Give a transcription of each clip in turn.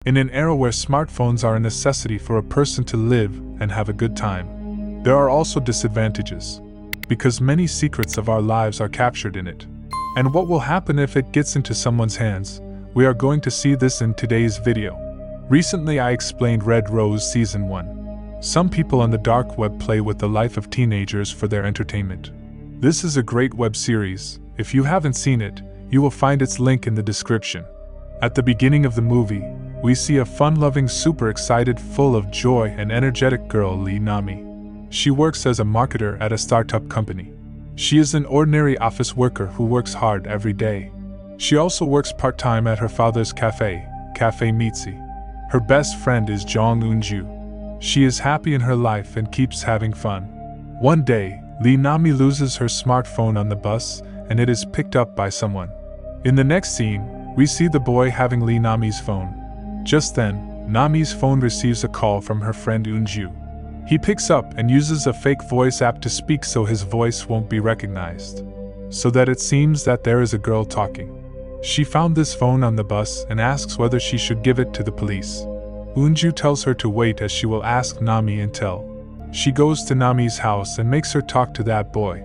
In an era where smartphones are a necessity for a person to live and have a good time, there are also disadvantages, because many secrets of our lives are captured in it. And what will happen if it gets into someone's hands? We are going to see this in today's video. Recently I explained Red Rose Season 1. Some people on the dark web play with the life of teenagers for their entertainment. This is a great web series. If you haven't seen it, you will find its link in the description. At the beginning of the movie, we see a fun-loving, super excited, full of joy and energetic girl, Lee Nami. She works as a marketer at a startup company. She is an ordinary office worker who works hard every day. She also works part-time at her father's cafe, Cafe Mitzi. Her best friend is Jong Eun-ju. She is happy in her life and keeps having fun. One day, Lee Nami loses her smartphone on the bus, and it is picked up by someone. In the next scene, we see the boy having Lee Nami's phone. Just then, Nami's phone receives a call from her friend Eun-ju. He picks up and uses a fake voice app to speak so his voice won't be recognized, so that it seems that there is a girl talking. She found this phone on the bus and asks whether she should give it to the police. Eun-ju tells her to wait as she will ask Nami until. She goes to Nami's house and makes her talk to that boy.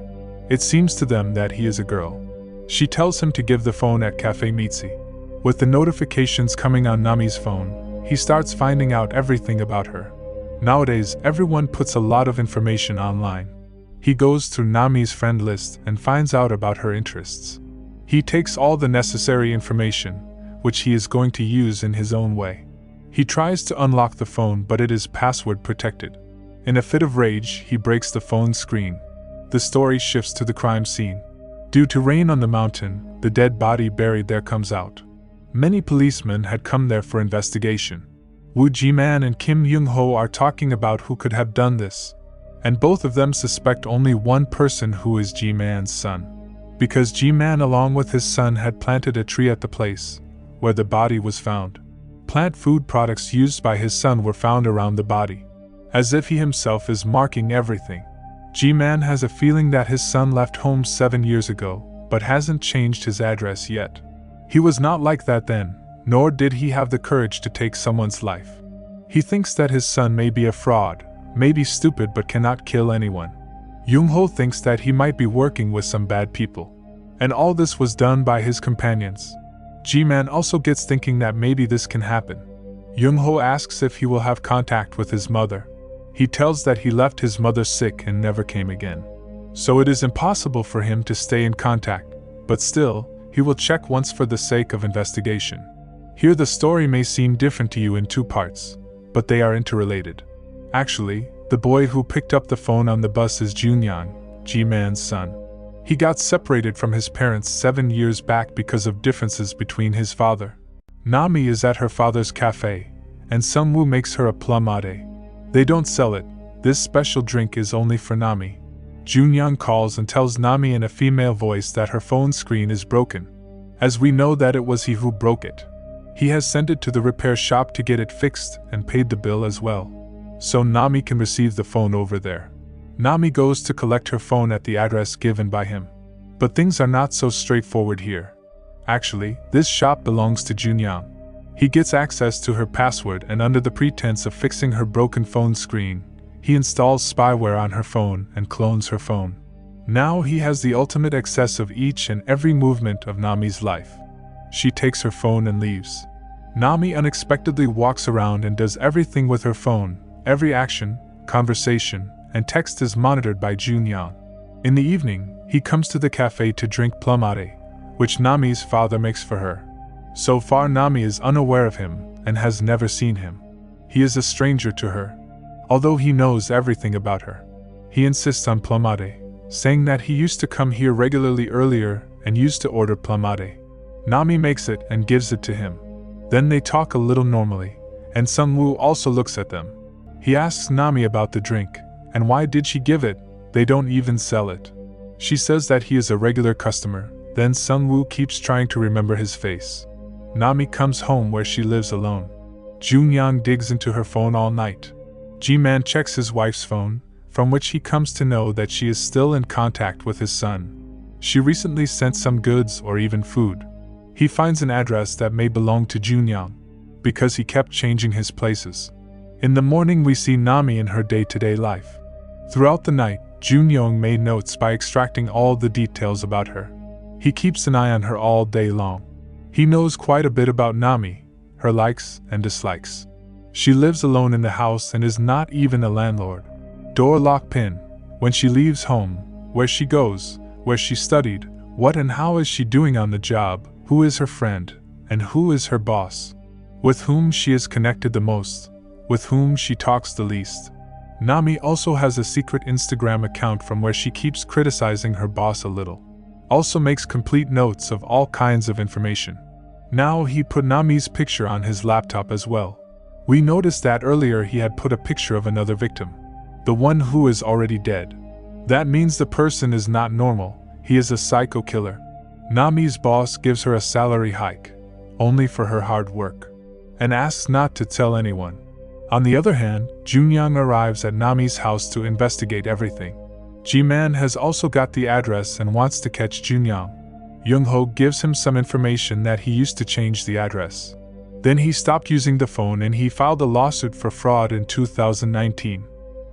It seems to them that he is a girl. She tells him to give the phone at Cafe Mitzi. With the notifications coming on Nami's phone, he starts finding out everything about her. Nowadays, everyone puts a lot of information online. He goes through Nami's friend list and finds out about her interests. He takes all the necessary information, which he is going to use in his own way. He tries to unlock the phone, but it is password protected. In a fit of rage, he breaks the phone screen. The story shifts to the crime scene. Due to rain on the mountain, the dead body buried there comes out. Many policemen had come there for investigation. Woo Ji-man and Kim Young-ho are talking about who could have done this, and both of them suspect only one person, who is Ji-man's son. Because Ji-man along with his son had planted a tree at the place where the body was found. Plant food products used by his son were found around the body, as if he himself is marking everything. Ji-man has a feeling that his son left home 7 years ago, but hasn't changed his address yet. He was not like that then, nor did he have the courage to take someone's life. He thinks that his son may be a fraud, may be stupid but cannot kill anyone. Young-ho thinks that he might be working with some bad people. And all this was done by his companions. Ji-man also gets thinking that maybe this can happen. Young-ho asks if he will have contact with his mother. He tells that he left his mother sick and never came again. So it is impossible for him to stay in contact, but still, he will check once for the sake of investigation. Here the story may seem different to you in two parts, but they are interrelated. Actually, the boy who picked up the phone on the bus is Junyoung, Ji-man's son. He got separated from his parents 7 years back because of differences between his father. Nami is at her father's cafe, and Sungwoo makes her a plum ade. They don't sell it. This special drink is only for Nami. Junyoung calls and tells Nami in a female voice that her phone screen is broken. As we know that it was he who broke it. He has sent it to the repair shop to get it fixed and paid the bill as well. So Nami can receive the phone over there. Nami goes to collect her phone at the address given by him. But things are not so straightforward here. Actually, this shop belongs to Junyoung. He gets access to her password, and under the pretense of fixing her broken phone screen, he installs spyware on her phone and clones her phone. Now he has the ultimate access of each and every movement of Nami's life. She takes her phone and leaves. Nami unexpectedly walks around and does everything with her phone. Every action, conversation, and text is monitored by Junyoung. In the evening, he comes to the cafe to drink plum ade, which Nami's father makes for her. So far Nami is unaware of him and has never seen him. He is a stranger to her. Although he knows everything about her, he insists on plum ade, saying that he used to come here regularly earlier and used to order plum ade. Nami makes it and gives it to him. Then they talk a little normally, and Sungwoo also looks at them. He asks Nami about the drink, and why did she give it? They don't even sell it. She says that he is a regular customer, then Sungwoo keeps trying to remember his face. Nami comes home where she lives alone. Junyoung digs into her phone all night. Ji-man checks his wife's phone, from which he comes to know that she is still in contact with his son. She recently sent some goods or even food. He finds an address that may belong to Junyoung. because he kept changing his places. In the morning we see Nami in her day-to-day life. Throughout the night, Junyoung made notes by extracting all the details about her. He keeps an eye on her all day long. He knows quite a bit about Nami, her likes and dislikes. She lives alone in the house and is not even a landlord. Door lock pin. When she leaves home, where she goes, where she studied, what and how is she doing on the job, who is her friend, and who is her boss, with whom she is connected the most, with whom she talks the least. Nami also has a secret Instagram account from where she keeps criticizing her boss a little. Also makes complete notes of all kinds of information. Now he put Nami's picture on his laptop as well. We noticed that earlier he had put a picture of another victim, the one who is already dead. That means the person is not normal, he is a psycho killer. Nami's boss gives her a salary hike, only for her hard work, and asks not to tell anyone. On the other hand, Junyoung arrives at Nami's house to investigate everything. Ji-man has also got the address and wants to catch Junyoung. Young-ho gives him some information that he used to change the address. Then he stopped using the phone and he filed a lawsuit for fraud in 2019.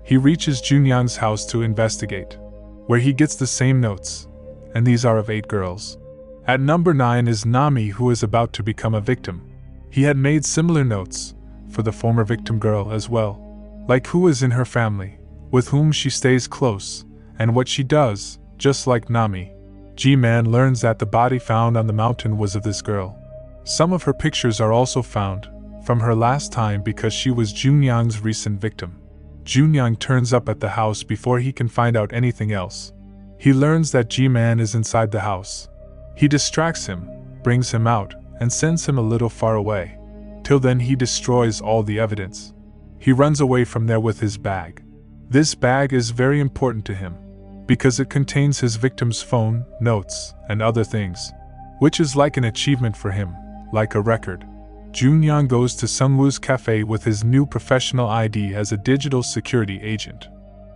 He reaches Junyoung's house to investigate, where he gets the same notes, and these are of 8 girls. At number 9 is Nami, who is about to become a victim. He had made similar notes for the former victim girl as well, like who is in her family, with whom she stays close, and what she does, just like Nami. Ji-man learns that the body found on the mountain was of this girl. Some of her pictures are also found from her last time because she was Junyoung's recent victim. Junyoung turns up at the house before he can find out anything else. He learns that Ji-man is inside the house. He distracts him, brings him out, and sends him a little far away. Till then he destroys all the evidence. He runs away from there with his bag. This bag is very important to him, because it contains his victim's phone, notes, and other things, which is like an achievement for him, like a record. Junyoung goes to Sungwoo's cafe with his new professional ID as a digital security agent.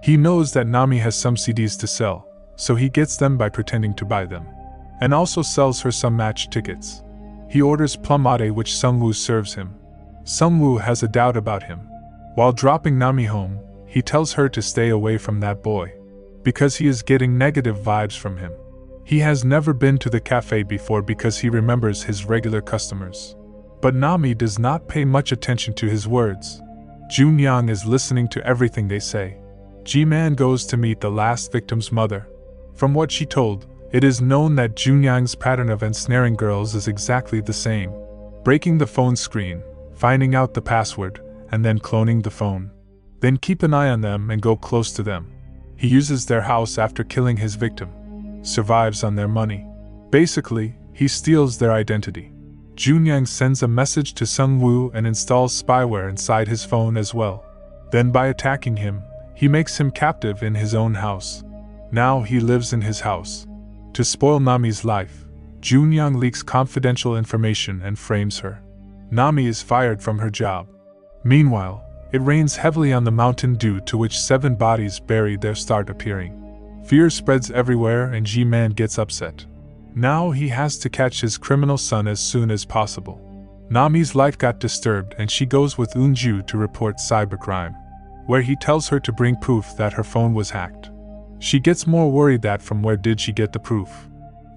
He knows that Nami has some CDs to sell, so he gets them by pretending to buy them, and also sells her some match tickets. He orders plum latte which Sungwoo serves him. Sungwoo has a doubt about him. While dropping Nami home, he tells her to stay away from that boy, because he is getting negative vibes from him. He has never been to the cafe before because he remembers his regular customers. But Nami does not pay much attention to his words. Junyoung is listening to everything they say. Ji-man goes to meet the last victim's mother. From what she told, it is known that Junyoung's pattern of ensnaring girls is exactly the same. Breaking the phone screen, finding out the password, and then cloning the phone. Then keep an eye on them and go close to them. He uses their house after killing his victim. Survives on their money. Basically, he steals their identity. Junyoung sends a message to Sungwoo and installs spyware inside his phone as well. Then by attacking him, he makes him captive in his own house. Now he lives in his house. To spoil Nami's life, Junyoung leaks confidential information and frames her. Nami is fired from her job. Meanwhile, it rains heavily on the mountain, due to which 7 bodies buried there start appearing. Fear spreads everywhere and Ji-man gets upset. Now he has to catch his criminal son as soon as possible. Nami's life got disturbed and she goes with Eunju to report cybercrime, where he tells her to bring proof that her phone was hacked. She gets more worried that from where did she get the proof.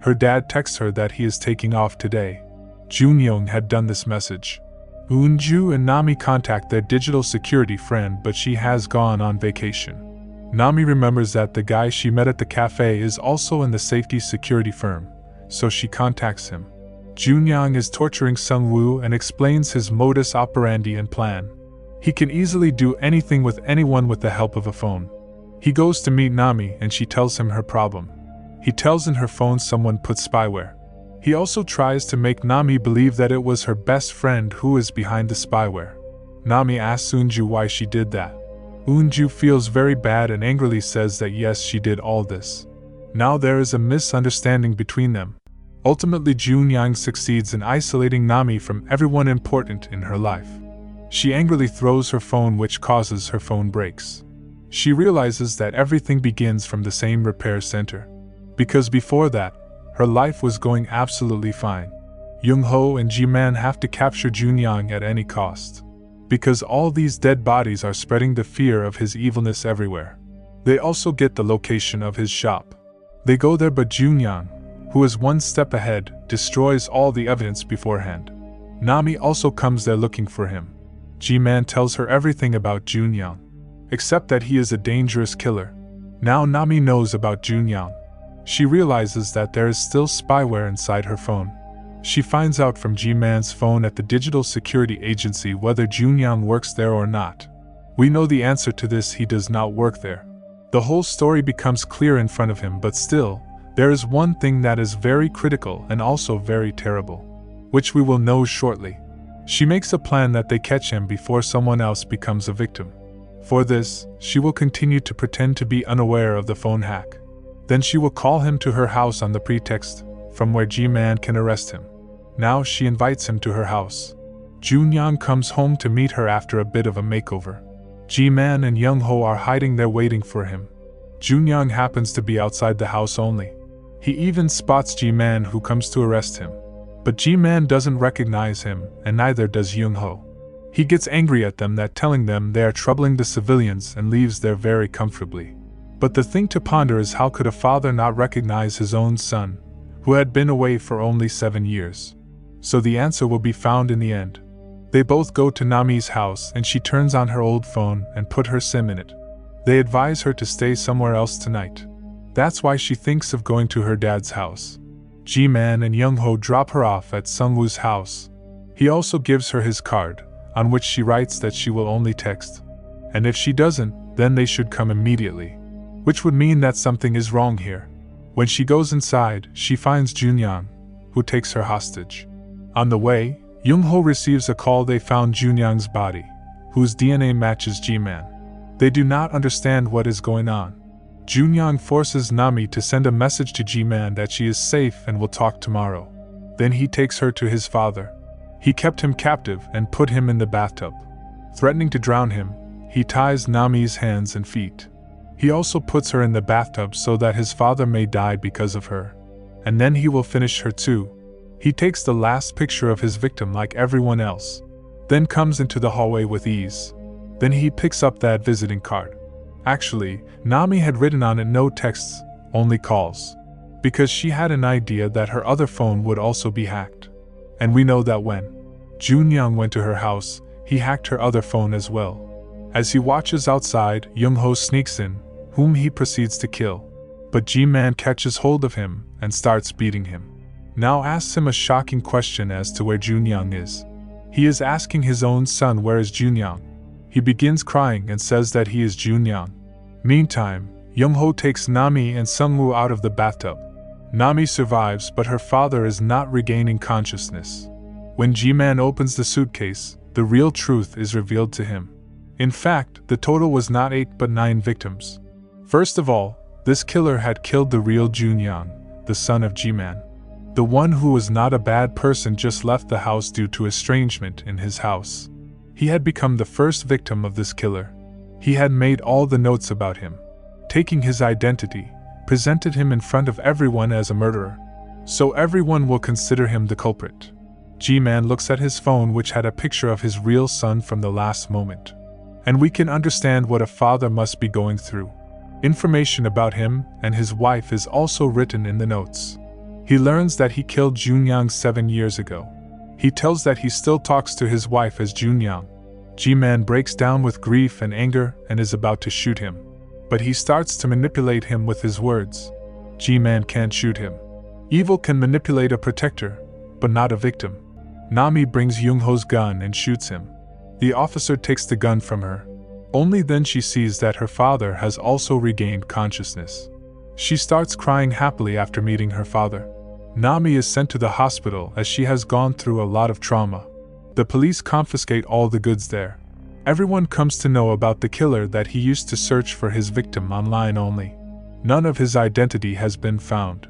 Her dad texts her that he is taking off today. Junyoung had done this message. Eunju and Nami contact their digital security friend, but she has gone on vacation. Nami remembers that the guy she met at the cafe is also in the safety security firm, so she contacts him. Junyoung is torturing Sungwoo and explains his modus operandi and plan. He can easily do anything with anyone with the help of a phone. He goes to meet Nami and she tells him her problem. He tells in her phone someone put spyware. He also tries to make Nami believe that it was her best friend who is behind the spyware. Nami asks Eunju why she did that. Eunju feels very bad and angrily says that yes, she did all this. Now there is a misunderstanding between them. Ultimately, Junyoung succeeds in isolating Nami from everyone important in her life. She angrily throws her phone, which causes her phone breaks. She realizes that everything begins from the same repair center, because before that, her life was going absolutely fine. Young-ho and Ji-man have to capture Junyoung at any cost. Because all these dead bodies are spreading the fear of his evilness everywhere. They also get the location of his shop. They go there, but Junyoung, who is one step ahead, destroys all the evidence beforehand. Nami also comes there looking for him. Ji-man tells her everything about Junyoung, except that he is a dangerous killer. Now Nami knows about Junyoung. She realizes that there is still spyware inside her phone. She finds out from Ji-man's phone at the digital security agency whether Junyoung works there or not. We know the answer to this: he does not work there. The whole story becomes clear in front of him, but still, there is one thing that is very critical and also very terrible, which we will know shortly. She makes a plan that they catch him before someone else becomes a victim. For this, she will continue to pretend to be unaware of the phone hack. Then she will call him to her house on the pretext from where Ji-man can arrest him. Now she invites him to her house. Junyoung comes home to meet her after a bit of a makeover. Ji-man and Young-ho are hiding there waiting for him. Junyoung happens to be outside the house only. He even spots Ji-man, who comes to arrest him. But Ji-man doesn't recognize him, and neither does Young-ho. He gets angry at them that telling them they are troubling the civilians and leaves there very comfortably. But the thing to ponder is, how could a father not recognize his own son, who had been away for only 7 years? So the answer will be found in the end. They both go to Nami's house and she turns on her old phone and put her SIM in it. They advise her to stay somewhere else tonight. That's why she thinks of going to her dad's house. Ji-man and Young-ho drop her off at Sung-woo's house. He also gives her his card, on which she writes that she will only text. And if she doesn't, then they should come immediately. Which would mean that something is wrong here. When she goes inside, she finds Junyoung, who takes her hostage. On the way, Young-ho receives a call they found Junyoung's body, whose DNA matches Ji-man. They do not understand what is going on. Junyoung forces Nami to send a message to Ji-man that she is safe and will talk tomorrow. Then he takes her to his father. He kept him captive and put him in the bathtub. Threatening to drown him, he ties Nami's hands and feet. He also puts her in the bathtub so that his father may die because of her. And then he will finish her too. He takes the last picture of his victim like everyone else, then comes into the hallway with ease. Then he picks up that visiting card. Actually, Nami had written on it no texts, only calls, because she had an idea that her other phone would also be hacked. And we know that when Junyoung went to her house, he hacked her other phone as well. As he watches outside, Young-ho sneaks in, whom he proceeds to kill. But Ji-man catches hold of him and starts beating him. Now asks him a shocking question as to where Junyoung is. He is asking his own son, where is Junyoung? He begins crying and says that he is Junyoung. Meantime, Young-ho takes Nami and Sung-woo out of the bathtub. Nami survives, but her father is not regaining consciousness. When Ji-man opens the suitcase, the real truth is revealed to him. In fact, the total was not 8 but 9 victims. First of all, this killer had killed the real Junyoung, the son of Ji-man. The one who was not a bad person, just left the house due to estrangement in his house. He had become the first victim of this killer. He had made all the notes about him, taking his identity, presented him in front of everyone as a murderer. So everyone will consider him the culprit. Ji-man looks at his phone, which had a picture of his real son from the last moment. And we can understand what a father must be going through. Information about him and his wife is also written in the notes. He learns that he killed Junyoung 7 years ago. He tells that he still talks to his wife as Junyoung. Ji-man breaks down with grief and anger and is about to shoot him. But he starts to manipulate him with his words. Ji-man can't shoot him. Evil can manipulate a protector, but not a victim. Nami brings Young-ho's gun and shoots him. The officer takes the gun from her. Only then she sees that her father has also regained consciousness. She starts crying happily after meeting her father. Nami is sent to the hospital as she has gone through a lot of trauma. The police confiscate all the goods there. Everyone comes to know about the killer that he used to search for his victim online only. None of his identity has been found.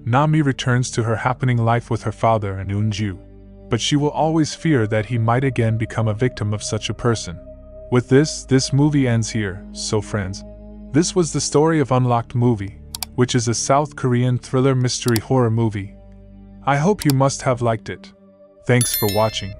Nami returns to her happening life with her father and Eun-ju. But she will always fear that he might again become a victim of such a person. With this movie ends here. So friends, this was the story of Unlocked Movie, which is a South Korean thriller mystery horror movie. I hope you must have liked it. Thanks for watching.